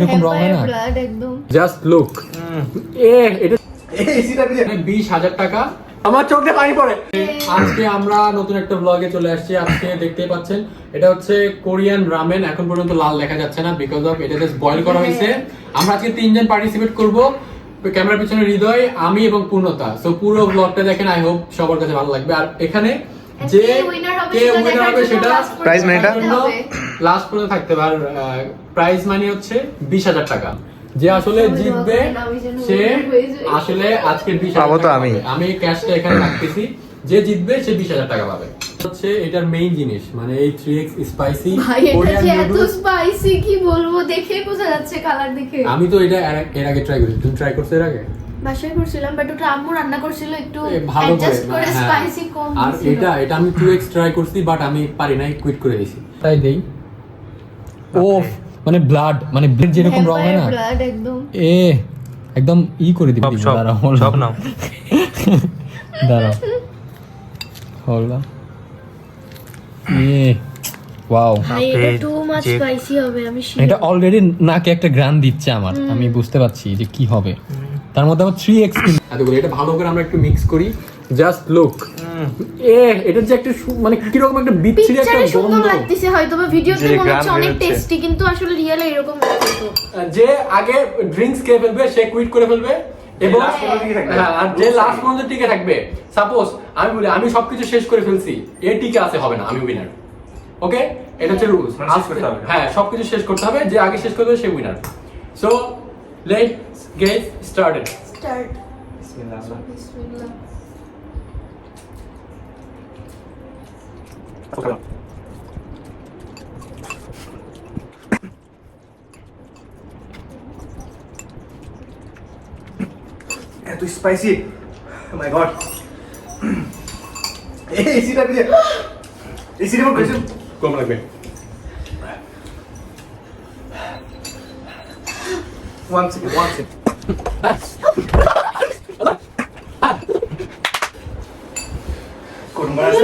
যেরকম রং হয় না, জাস্ট লুক। এটা 20,000 টাকা। আমার চোখ দিয়ে পানি পড়ে। আজকে আমরা নতুন একটা ব্লগে চলে আসছি। আজকে দেখতেই পাচ্ছেন এটা হচ্ছে কোরিয়ান রামেন। এখন পর্যন্ত লাল দেখা যাচ্ছে না বিকজ অফ এটা জাস্ট বয়েল করা হয়েছে। আমরা আজকে 3 জন পার্টিসিপেট করব। ক্যামেরার পিছনে হৃদয়, আমি এবং পূর্ণতা। সো পুরো ব্লগটা দেখেন, আই হোপ সবার কাছে ভালো লাগবে। আর এখানে যে কে উইনার হবে সেটা প্রাইজ মানিটা লাস্ট পর্যন্ত থাকতে পারে। প্রাইজ মানি হচ্ছে 20,000 টাকা। যে আসলে জিতবে সে আসলে আজকে 20,000 টাকা পাবে। আমি ক্যাশটা এখানে রাখতেছি, যে জিতবে সে 20,000 টাকা পাবে। হচ্ছে এটার মেইন জিনিস, মানে এই 3x spicy Korean noodles. Spicy কি বলবো, দেখে বোঝা যাচ্ছে কালার দেখে। আমি তো এটা এর আগে ট্রাই করেছি। তুমি ট্রাই করছো এর আগে? বাসায় করছিলাম, বাট ওটা আম্মু রান্না করছিল, একটু ভালো অ্যাডজাস্ট করে স্পাইসি কম আর ছিল। এটা আমি 2x ট্রাই করছি, বাট আমি পারি নাই, কুইট করে দিয়েছি। তাই দেই। ও মানে ব্লাড, মানে ব্লাড যেরকম রং হয় না, ব্লাড একদম একদম করে দিবি। দাঁড়াও সব নাও, দাঁড়াও হলো। ওয়াও, এটা টু মাচ স্পাইসি হবে। আমি এটা অলরেডি নাকে একটা গ্রান দিচ্ছে আমার। আমি বুঝতে পারছি যে কি হবে। তার মধ্যে আবার 3x এতগুলো। এটা ভালো করে আমরা একটু মিক্স করি। জাস্ট লুক, এটা যে একটা মানে কি রকম একটা বিচ্ছিরি একটা গন্ধ লাগতেছে। হয়তো বা ভিডিওতে মনে হচ্ছে অনেক টেস্টি, কিন্তু আসলে রিয়েলে এরকম লাগতো। যে আগে ড্রিঙ্কস খেয়ে ফেলবে সে কুইট করে ফেলবে, এবং আর যে লাস্ট পর্যন্ত টিকে থাকবে। সাপোজ আমি বলি আমি সবকিছু শেষ করে ফেলছি, এ টিকে আছে হবে না, আমি উইনার। ওকে, এটা হচ্ছে রুলস। হ্যাঁ, সবকিছু শেষ করতে হবে, যে আগে শেষ করবে সে winner. So let's get started. Start. বিসমিল্লাহ। বিসমিল্লাহ। এত স্পাইসি, ও মাই গড। এই এসিটা দিয়ে, এসিটা মনে করছেন কম লাগবে। One second. কোন বাসে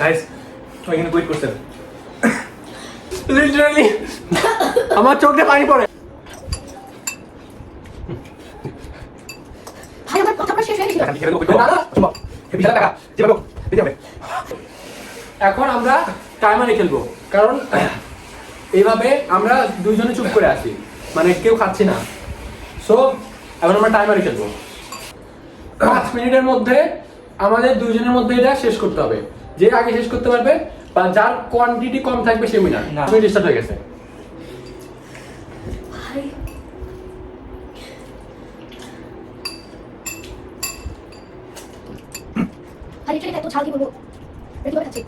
গাইস, ওইখানে কুইট করছেন। লিটারালি আমার চোখ দিয়ে পানি পড়ে। ভাই আমার কথা শেষ হয়ে গেল। এখন আমরা টাইমারে খেলবো, কারণ এইভাবে আমরা দুইজনে চুপ করে আছি, মানে কেউ খাচ্ছি না। সো এখন আমরা টাইমারে খেলবো। 5 মিনিটের মধ্যে আমাদের দুইজনের মধ্যে এটা শেষ করতে হবে। যে আগে শেষ করতে পারবে বা যার কোয়ান্টিটি কম থাকবে সে উইনার। 5 মিনিট স্টার্ট হয়ে গেছে। ভাই ভাই এটা এত ঝাল কি বলবো, এটা কি খাচ্ছি।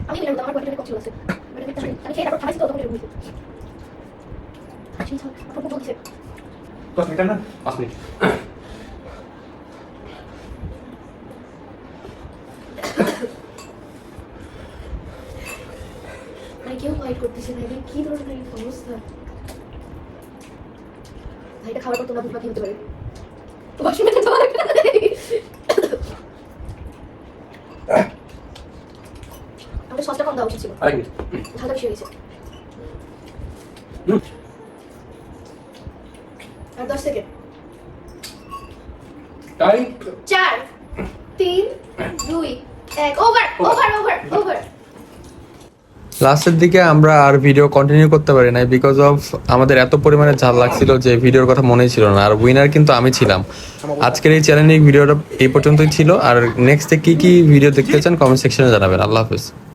আমি বললাম আমার কোয়ান্টিটি কম ছিল আছে, আমি খেয়ে তারপর খাইছি তো তখন এটা বুঝছি। আচ্ছা আপু বলছে 10 মিনিট না, 5 মিনিট। মানে কেউ ফাইট করতেছে না, এটা কি ধরনের অবস্থা। ভাই এটা খাওয়ার পর তোমরা বুঝবা কি হতে পারে। ওয়াশরুমে যাওয়া লাগবে না। আমাদের সসটা কম দেওয়া উচিত ছিল, আরেক মিনিট। ঝালটা বেশি হয়ে গেছে। আর 10 second. Time 4 3 2 1 over over over over. লাস্টের দিকে আমরা আর ভিডিও কন্টিনিউ করতে পারি নাই বিকজ অফ আমাদের এত পরিমাণে ঝাল লাগছিল যে ভিডিওর কথা মনেই ছিল না। আর উইনার কিন্তু আমি ছিলাম। আজকের এই চ্যালেঞ্জিং ভিডিওটা এই পর্যন্তই ছিল। আর নেক্সটে কি কি ভিডিও দেখতে চান কমেন্ট সেকশনে জানাবেন। আল্লাহ হাফেজ।